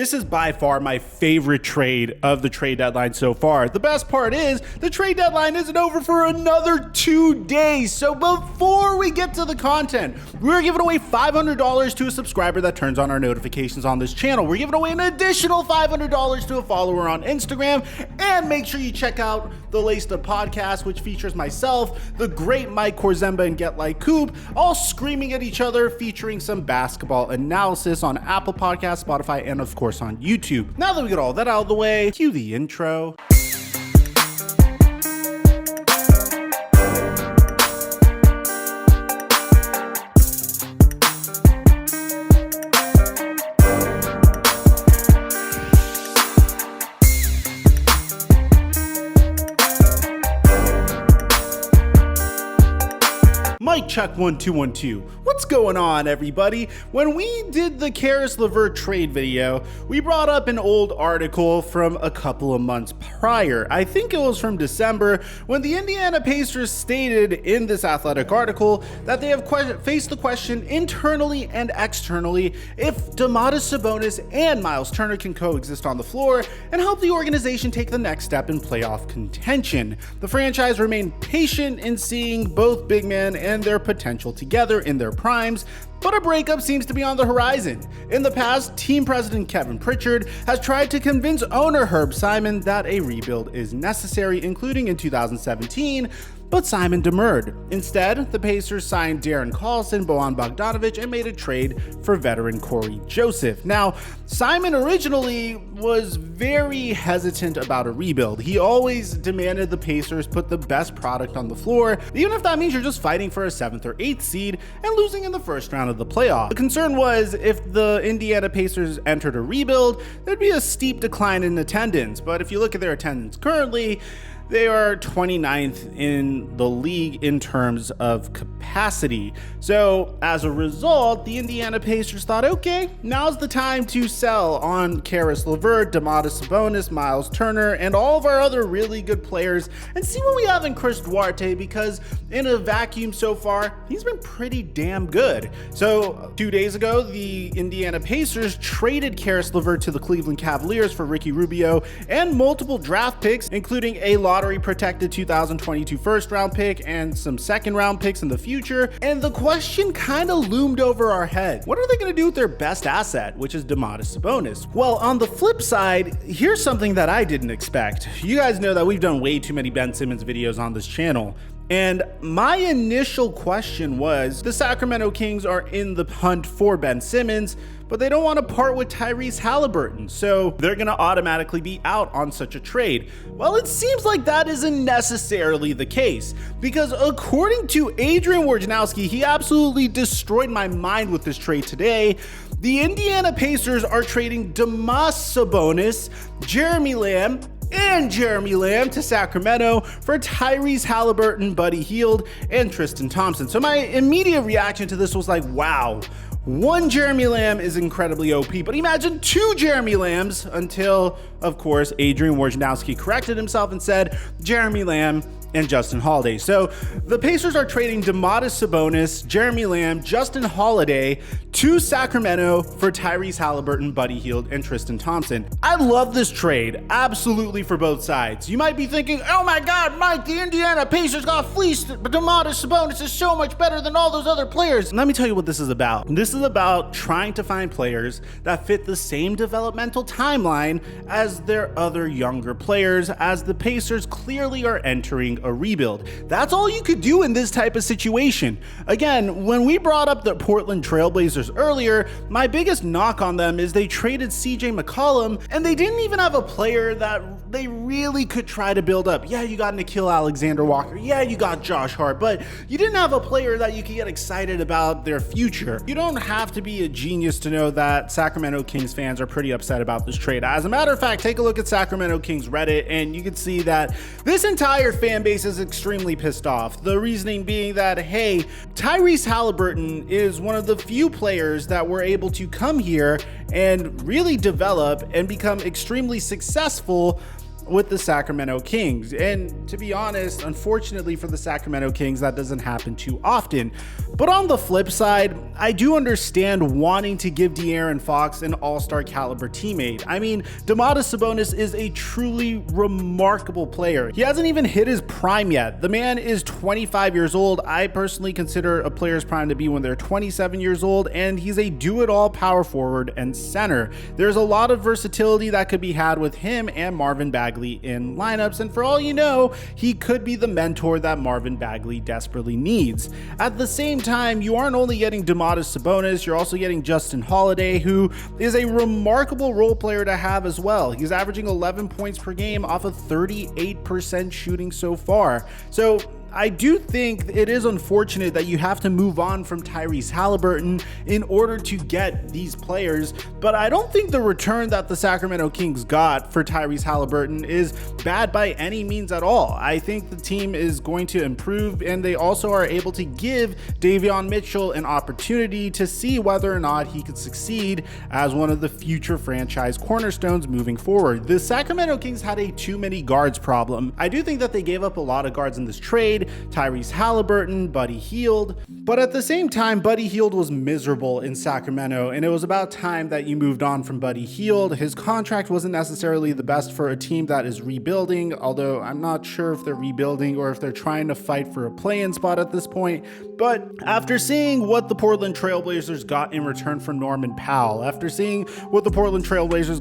This is by far my favorite trade of the trade deadline so far. The best part is the trade deadline isn't over for another 2 days. So before we get to the content, we're giving away $500 to a subscriber that turns on our notifications on this channel. We're giving away an additional $500 to a follower on Instagram. And make sure you check out the Laced Up podcast, which features myself, the great Mike Korzemba, and Get Like Coop, all screaming at each other, featuring some basketball analysis on Apple Podcasts, Spotify, and of course on YouTube. Now that we get all that out of the way, cue the intro. Mic check 1 2 1 2. What's going on, everybody? When we did the Caris LeVert trade video, we brought up an old article from a couple of months prior. I think it was from December, when the Indiana Pacers stated in this Athletic article that they have faced the question internally and externally if Domantas Sabonis and Miles Turner can coexist on the floor and help the organization take the next step in playoff contention. The franchise remained patient in seeing both big men and their potential together in their primes, but a breakup seems to be on the horizon. In the past, team president Kevin Pritchard has tried to convince owner Herb Simon that a rebuild is necessary, including in 2017, but Simon demurred. Instead, the Pacers signed Darren Collison, Bojan Bogdanovic, and made a trade for veteran Corey Joseph. Now, Simon originally was very hesitant about a rebuild. He always demanded the Pacers put the best product on the floor, even if that means you're just fighting for a 7th or 8th seed and losing in the first round of the playoff. The concern was if the Indiana Pacers entered a rebuild, there'd be a steep decline in attendance. But if you look at their attendance currently, they are 29th in the league in terms of capacity. So as a result, the Indiana Pacers thought, okay, now's the time to sell on Caris LeVert, Domantas Sabonis, Miles Turner, and all of our other really good players and see what we have in Chris Duarte, because in a vacuum so far, he's been pretty damn good. So 2 days ago, the Indiana Pacers traded Caris LeVert to the Cleveland Cavaliers for Ricky Rubio and multiple draft picks, including a lottery protected 2022 first round pick and some second round picks in the future. And the question kind of loomed over our head. What are they going to do with their best asset, which is Domantas Sabonis? Well, on the flip side, here's something that I didn't expect. You guys know that we've done way too many Ben Simmons videos on this channel. And my initial question was, the Sacramento Kings are in the hunt for Ben Simmons, but they don't want to part with Tyrese Haliburton, so they're going to automatically be out on such a trade. Well, it seems like that isn't necessarily the case, because according to Adrian Wojnarowski, he absolutely destroyed my mind with this trade today. The Indiana Pacers are trading Domantas Sabonis, Jeremy Lamb to Sacramento for Tyrese Haliburton, Buddy Hield, and Tristan Thompson. So my immediate reaction to this was like, wow, one Jeremy Lamb is incredibly OP, but imagine 2 Jeremy Lambs, until, of course, Adrian Wojnarowski corrected himself and said Jeremy Lamb and Justin Holiday. So the Pacers are trading Domantas Sabonis, Jeremy Lamb, Justin Holiday to Sacramento for Tyrese Haliburton, Buddy Hield, and Tristan Thompson. I love this trade, absolutely, for both sides. You might be thinking, oh my God, Mike, the Indiana Pacers got fleeced, but Domantas Sabonis is so much better than all those other players. Let me tell you what this is about. This is about trying to find players that fit the same developmental timeline as their other younger players, as the Pacers clearly are entering a rebuild. That's all you could do in this type of situation. Again, when we brought up the Portland Trailblazers earlier, my biggest knock on them is they traded CJ McCollum and they didn't even have a player that they really could try to build up. Yeah, you got Nickeil Alexander-Walker. Yeah, you got Josh Hart, but you didn't have a player that you could get excited about their future. You don't have to be a genius to know that Sacramento Kings fans are pretty upset about this trade. As a matter of fact, take a look at Sacramento Kings Reddit and you can see that this entire fan base is extremely pissed off. The reasoning being that, hey, Tyrese Haliburton is one of the few players that were able to come here and really develop and become extremely successful with the Sacramento Kings. And to be honest, unfortunately for the Sacramento Kings, that doesn't happen too often. But on the flip side, I do understand wanting to give De'Aaron Fox an all-star caliber teammate. I mean, Domantas Sabonis is a truly remarkable player. He hasn't even hit his prime yet. The man is 25 years old. I personally consider a player's prime to be when they're 27 years old, and he's a do-it-all power forward and center. There's a lot of versatility that could be had with him and Marvin Bagley in lineups, and for all you know, he could be the mentor that Marvin Bagley desperately needs. At the same time, you aren't only getting Domantas Sabonis, you're also getting Justin Holiday, who is a remarkable role player to have as well. He's averaging 11 points per game off of 38% shooting so far. So I do think it is unfortunate that you have to move on from Tyrese Haliburton in order to get these players, but I don't think the return that the Sacramento Kings got for Tyrese Haliburton is bad by any means at all. I think the team is going to improve, and they also are able to give Davion Mitchell an opportunity to see whether or not he could succeed as one of the future franchise cornerstones moving forward. The Sacramento Kings had a too many guards problem. I do think that they gave up a lot of guards in this trade. Tyrese Haliburton, Buddy Hield. But at the same time, Buddy Hield was miserable in Sacramento, and it was about time that you moved on from Buddy Hield. His contract wasn't necessarily the best for a team that is rebuilding, although I'm not sure if they're rebuilding or if they're trying to fight for a play-in spot at this point. But after seeing what the Portland Trailblazers got in return for Norman Powell, after seeing what the Portland Trailblazers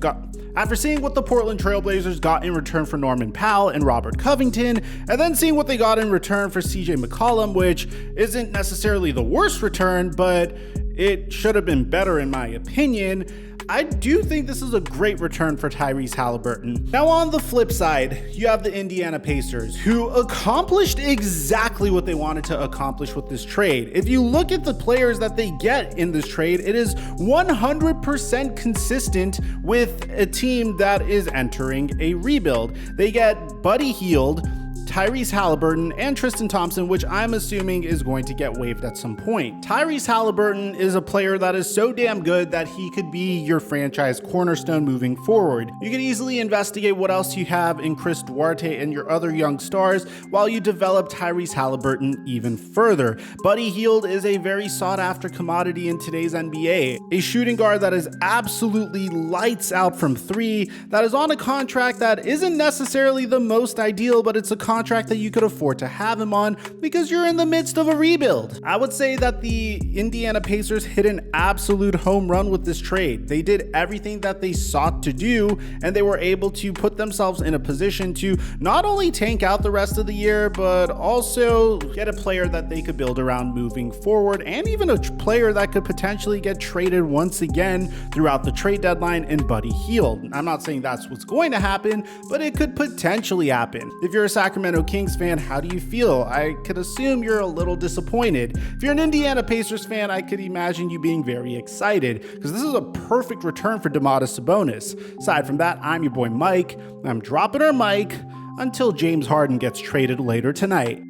got in return for Norman Powell and Robert Covington, and then seeing what they got in return for CJ McCollum, which isn't necessarily the worst return, but it should have been better in my opinion, I do think this is a great return for Tyrese Haliburton. Now on the flip side, you have the Indiana Pacers, who accomplished exactly what they wanted to accomplish with this trade. If you look at the players that they get in this trade, it is 100% consistent with a team that is entering a rebuild. They get Buddy Hield, Tyrese Haliburton, and Tristan Thompson, which I'm assuming is going to get waived at some point. Tyrese Haliburton is a player that is so damn good that he could be your franchise cornerstone moving forward. You could easily investigate what else you have in Chris Duarte and your other young stars while you develop Tyrese Haliburton even further. Buddy Hield is a very sought after commodity in today's NBA, a shooting guard that is absolutely lights out from three, that is on a contract that isn't necessarily the most ideal, but it's a contract that you could afford to have him on because you're in the midst of a rebuild. I would say that the Indiana Pacers hit an absolute home run with this trade. They did everything that they sought to do, and they were able to put themselves in a position to not only tank out the rest of the year, but also get a player that they could build around moving forward, and even a player that could potentially get traded once again throughout the trade deadline in Buddy Hield. I'm not saying that's what's going to happen, but it could potentially happen. If you're a Sacramento Kings fan, how do you feel? I could assume you're a little disappointed. If you're an Indiana Pacers fan, I could imagine you being very excited because this is a perfect return for Domantas Sabonis. Aside from that, I'm your boy Mike. I'm dropping our mic until James Harden gets traded later tonight.